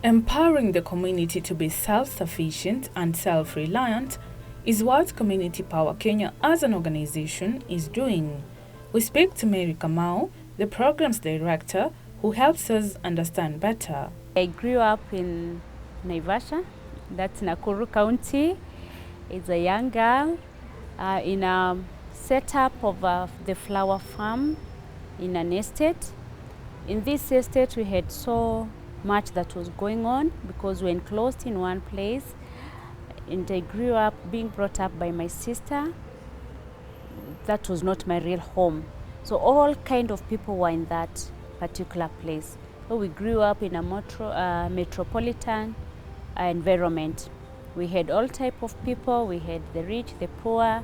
Empowering the community to be self-sufficient and self-reliant is what Community Power Kenya as an organization is doing. We speak to Mary Kamau, the program's director, who helps us understand better. I grew up in Naivasha, that's Nakuru County. As a young girl in a setup of the flower farm in an estate. In this estate we had so much that was going on because we were enclosed in one place, and I grew up being brought up by my sister. That was not my real home. So all kind of people were in that particular place. So we grew up in a metropolitan environment. We had all type of people. We had the rich, the poor,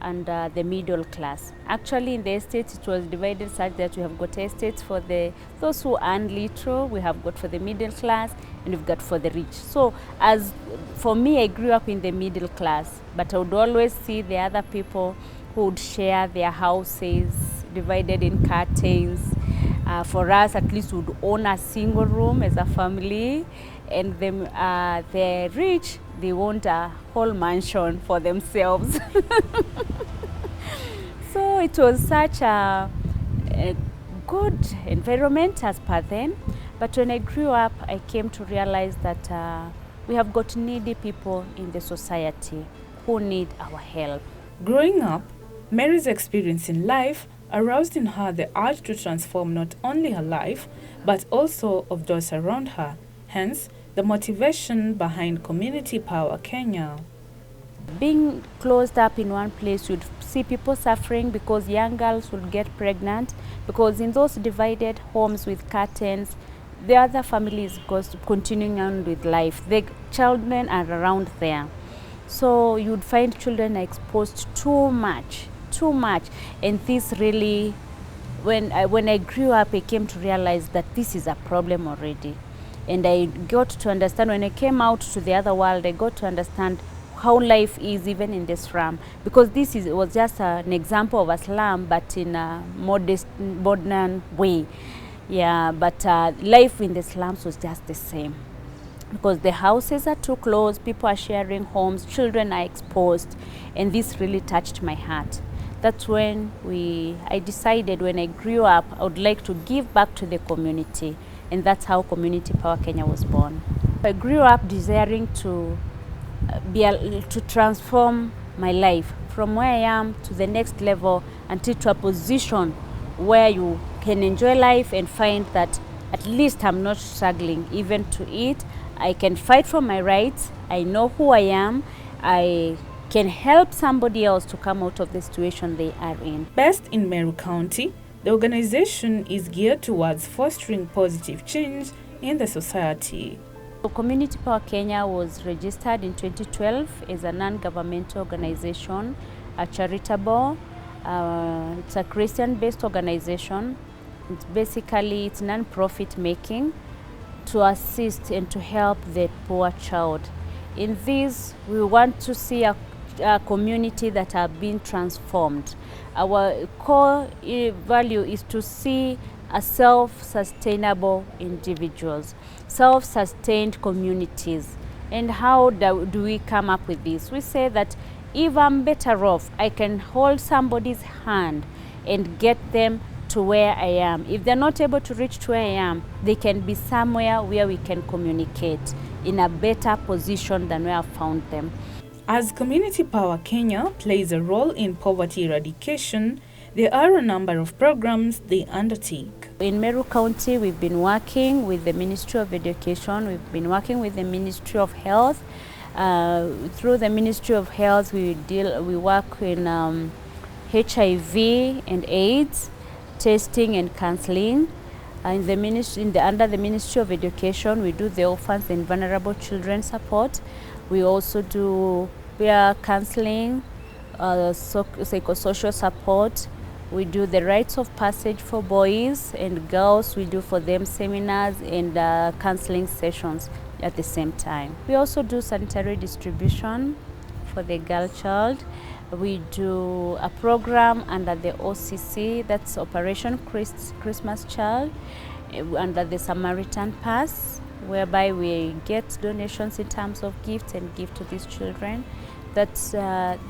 and the middle class. Actually, in the estates, it was divided such that we have got estates for those who earn little, we have got for the middle class, and we've got for the rich. So, as for me, I grew up in the middle class, but I would always see the other people who would share their houses, divided in curtains. For us, at least, we would own a single room as a family, and the rich, they want a whole mansion for themselves. So it was such a good environment as per then. But when I grew up, I came to realize that we have got needy people in the society who need our help. Growing up, Mary's experience in life aroused in her the urge to transform not only her life, but also of those around her. Hence, the motivation behind Community Power Kenya. Being closed up in one place, you'd see people suffering because young girls would get pregnant, because in those divided homes with curtains, the other families goes continuing on with life. The children are around there. So you'd find children are exposed too much. And this really, when I grew up, I came to realize that this is a problem already. And I got to understand, when I came out to the other world, I got to understand how life is even in the slum. Because this was just an example of a slum, but in a modern way. Yeah, but life in the slums was just the same. Because the houses are too close, people are sharing homes, children are exposed, and this really touched my heart. That's when I decided, when I grew up, I would like to give back to the community. And that's how Community Power Kenya was born. I grew up desiring to transform my life from where I am to the next level, until to a position where you can enjoy life and find that at least I'm not struggling even to eat. I can fight for my rights. I know who I am. I can help somebody else to come out of the situation they are in. Based in Meru County, the organization is geared towards fostering positive change in the society. Community Power Kenya was registered in 2012 as a non-governmental organization, a charitable. It's a Christian-based organization. It's non-profit making to assist and to help the poor child. In this, we want to see a community that have been transformed. Our core value is to see a self-sustainable individuals, self-sustained communities. And how do we come up with this? We say that if I'm better off, I can hold somebody's hand and get them to where I am. If they're not able to reach to where I am, they can be somewhere where we can communicate in a better position than where I found them. As Community Power Kenya plays a role in poverty eradication, there are a number of programs they undertake. In Meru County, we've been working with the Ministry of Education, we've been working with the Ministry of Health. Through the Ministry of Health, we work in HIV and AIDS, testing and counseling. Under the Ministry of Education, we do the orphans and vulnerable children support. We also do peer counseling, psychosocial support. We do the rites of passage for boys and girls. We do for them seminars and counseling sessions at the same time. We also do sanitary distribution for the girl child. We do a program under the OCC, that's Operation Christmas Child, under the Samaritan Pass. whereby we get donations in terms of gifts and give to these children, that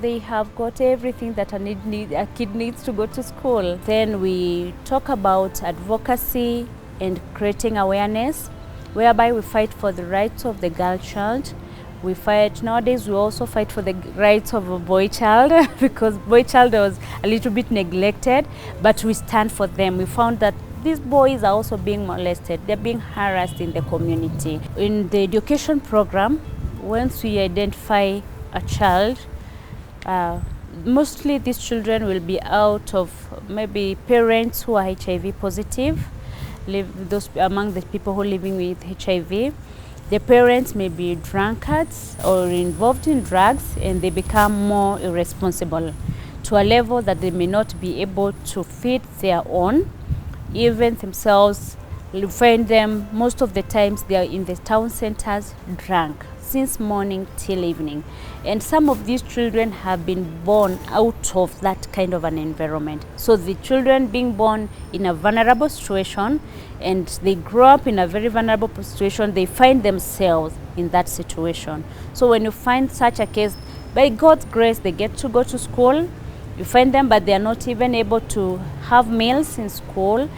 they have got everything that a kid needs to go to school. Then we talk about advocacy and creating awareness, whereby we fight for the rights of the girl child. We fight, nowadays we also fight for the rights of a boy child because boy child was a little bit neglected, but we stand for them. We found that these boys are also being molested, they're being harassed in the community. In the education program, once we identify a child, mostly these children will be out of maybe parents who are HIV positive, those among the people who are living with HIV. The parents may be drunkards or involved in drugs, and they become more irresponsible to a level that they may not be able to feed their own, even themselves. You find them most of the times they are in the town centers drunk since morning till evening. And some of these children have been born out of that kind of an environment. So the children being born in a vulnerable situation and they grow up in a very vulnerable situation, they find themselves in that situation. So when you find such a case, by God's grace, they get to go to school. You find them, but they are not even able to have meals in school.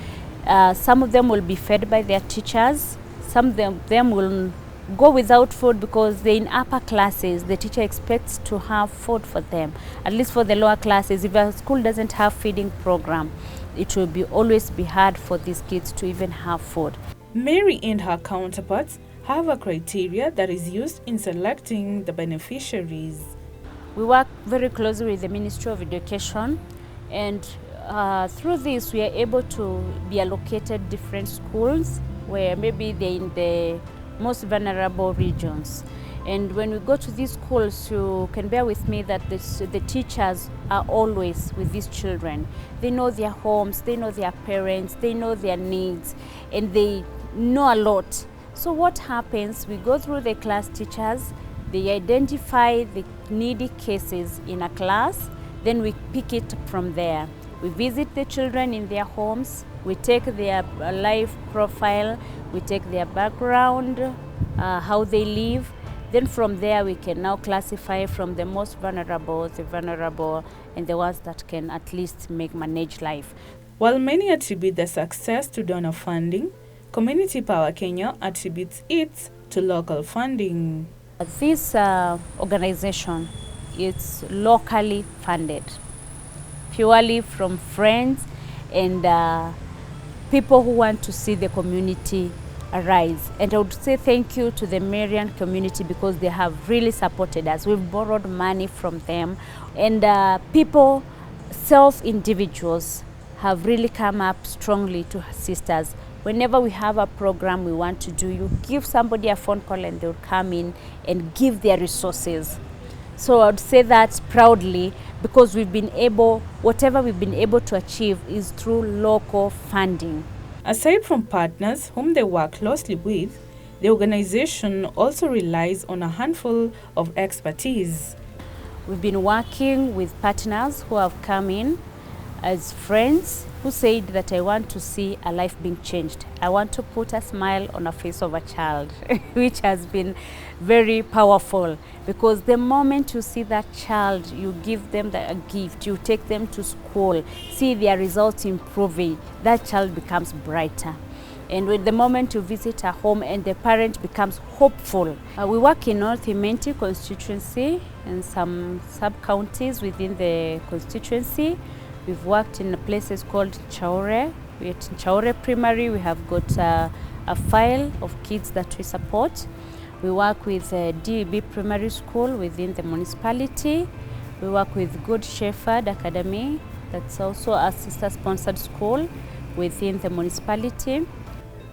Some of them will be fed by their teachers. Some of them will go without food because they're in upper classes. The teacher expects to have food for them. At least for the lower classes, if a school doesn't have feeding program, it will always be hard for these kids to even have food. Mary and her counterparts have a criteria that is used in selecting the beneficiaries. We work very closely with the Ministry of Education, and through this we are able to be allocated different schools where maybe they're in the most vulnerable regions. And when we go to these schools, you can bear with me that the teachers are always with these children. They know their homes, they know their parents, they know their needs, and they know a lot. So what happens, we go through the class teachers, they identify the needy cases in a class, then we pick it from there. We visit the children in their homes, we take their life profile, we take their background, how they live. Then from there we can now classify from the most vulnerable, the vulnerable, and the ones that can at least manage life. While many attribute the success to donor funding, Community Power Kenya attributes it to local funding. This organization is locally funded, purely from friends and people who want to see the community arise. And I would say thank you to the Marian community because they have really supported us. We've borrowed money from them, and people, self-individuals, have really come up strongly to assist us. Whenever we have a program we want to do, you give somebody a phone call and they'll come in and give their resources. So I would say that proudly because whatever we've been able to achieve is through local funding. Aside from partners whom they work closely with, the organization also relies on a handful of expertise. We've been working with partners who have come in as friends who said that I want to see a life being changed. I want to put a smile on the face of a child, which has been very powerful because the moment you see that child, you give them a gift, you take them to school, see their results improving, that child becomes brighter. And with the moment you visit a home and the parent becomes hopeful. We work in North Imenti constituency and some sub-counties within the constituency. We've worked in places called Chaure. We're at Chaure Primary. We have got a file of kids that we support. We work with DEB Primary School within the municipality. We work with Good Shepherd Academy. That's also a sister-sponsored school within the municipality.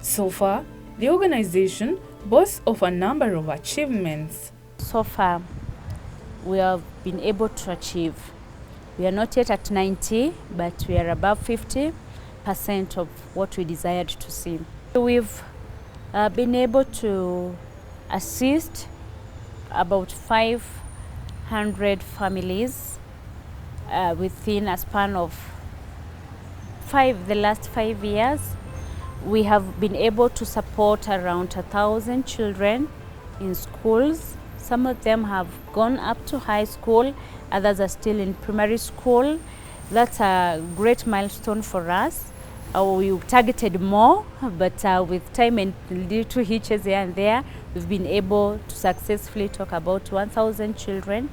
So far, the organization boasts of a number of achievements. So far, we have been able to achieve. We are not yet at 90, but we are above 50% of what we desired to see. We've been able to assist about 500 families within a span of the last 5 years. We have been able to support around 1,000 children in schools. Some of them have gone up to high school, others are still in primary school. That's a great milestone for us. We targeted more, but with time and little hitches here and there, we've been able to successfully talk about 1,000 children,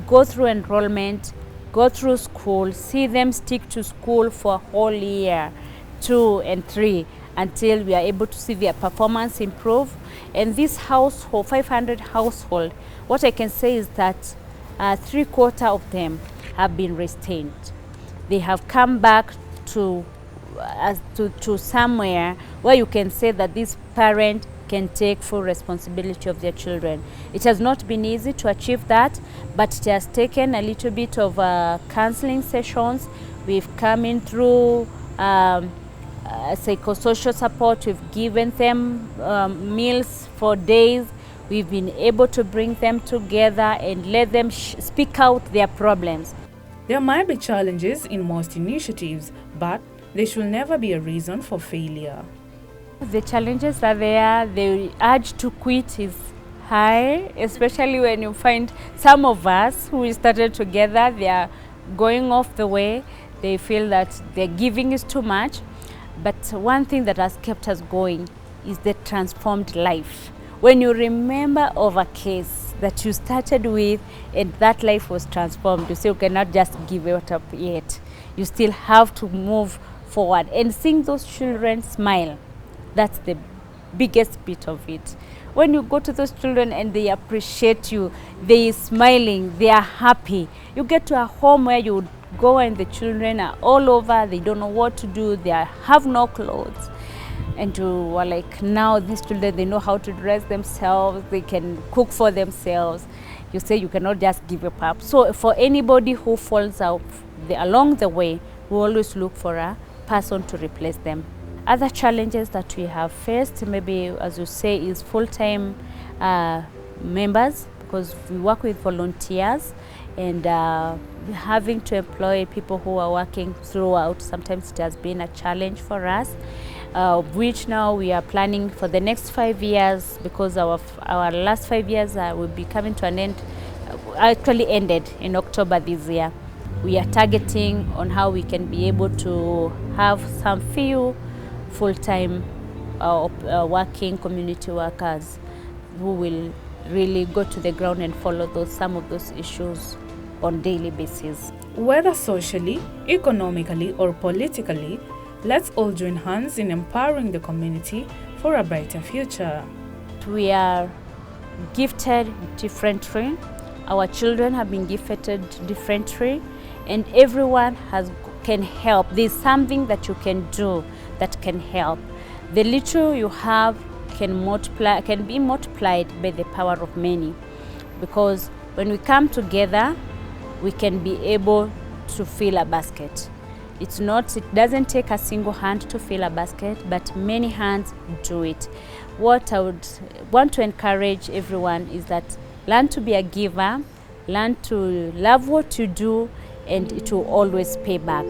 go through enrollment, go through school, see them stick to school for a whole year, 2 and 3, until we are able to see their performance improve. And this household, 500 household, what I can say is that 3/4 of them have been retained. They have come back to somewhere where you can say that this parent can take full responsibility of their children. It has not been easy to achieve that, but it has taken a little bit of counseling sessions. We've come in through psychosocial support. We've given them meals for days. We've been able to bring them together and let them speak out their problems. There might be challenges in most initiatives, but they should never be a reason for failure. The challenges are there. The urge to quit is high, especially when you find some of us who started together, they are going off the way. They feel that their giving is too much. But one thing that has kept us going is the transformed life. When you remember of a case that you started with and that life was transformed, you say you cannot just give it up yet. You still have to move forward and seeing those children smile. That's the biggest bit of it. When you go to those children and they appreciate you, they are smiling, they are happy. You get to a home where you go and the children are all over, they don't know what to do, they have no clothes. And you are like, now these children, they know how to dress themselves, they can cook for themselves. You say you cannot just give it up. So for anybody who falls out along the way, we always look for a person to replace them. Other challenges that we have faced, maybe as you say, is full-time members, because we work with volunteers and having to employ people who are working throughout. Sometimes it has been a challenge for us, which now we are planning for the next 5 years, because our last 5 years will be coming to an end, actually ended in October this year. We are targeting on how we can be able to have some few full-time working community workers who will really go to the ground and follow some of those issues on daily basis. Whether socially, economically, or politically, let's all join hands in empowering the community for a brighter future. We are gifted differently. Our children have been gifted differently, and everyone can help. There's something that you can do that can help. The little you have can be multiplied by the power of many, because when we come together, we can be able to fill a basket. It doesn't take a single hand to fill a basket, but many hands do it. What I would want to encourage everyone is that learn to be a giver, learn to love what you do, and it will always pay back.